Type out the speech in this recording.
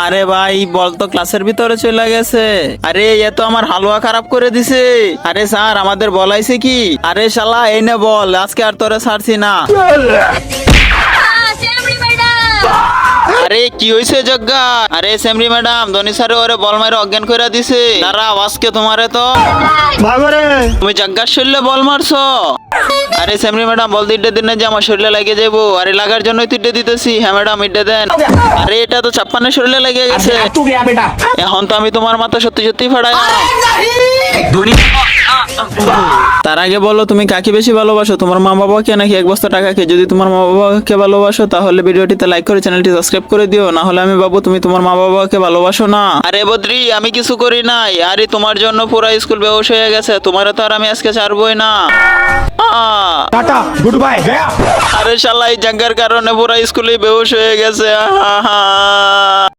আরে ভাই বল তো ক্লাসের ভিতরে চলে গেছে। আরে এ তো আমার হালুয়া খারাপ করে দিছে। আরে স্যার আমাদের বলাইছে কি? আরে শালা এই নে বল, আজকে আর তোরে ছাড়ছি না। আরে কি হইছে যজ্ঞা? আরে সেমরি ম্যাডাম ধনী স্যারে ওরে বল মারে অজ্ঞান কইরা দিছে। দাঁড়া আজকে তোমারে তো তুমি যজ্ঞার শরীরে বল মারছো। আরে সেমরি ম্যাডাম বল দিতে দিন যে আমার শরীরে লাগে যাবো। আরে লাগার জন্যই তো ইডে দিতেছি। হ্যাঁ ম্যাডাম ইডে দেন। আরে এটা তো 56 শরীরে লেগে গেছে। এখন তো আমি তোমার মাথা সত্যি সত্যি ফাড়াই। তার আগে বলো তুমি কাকে বেশি ভালোবাসো, তোমার মা বাবাকে নাকি এক বস্তা টাকাকে? যদি তোমার মা বাবাকে ভালোবাসো তাহলে ভিডিওটিতে লাইক করে চ্যানেলটি সাবস্ক্রাইব করে দিও, না হলে আমি ভাববো তুমি তোমার মা বাবাকে ভালোবাসো না। আরে বদ্রি আমি কিছু করি নাই। আরে তোমার জন্য পুরো স্কুল বেহুশ হয়ে গেছে। তোমার তো আর আমি আজকে ছাড়বই না। Tata good bye. আরে শালা এই জায়গার কারণে পুরো স্কুলে বেহুশ হয়ে গেছে।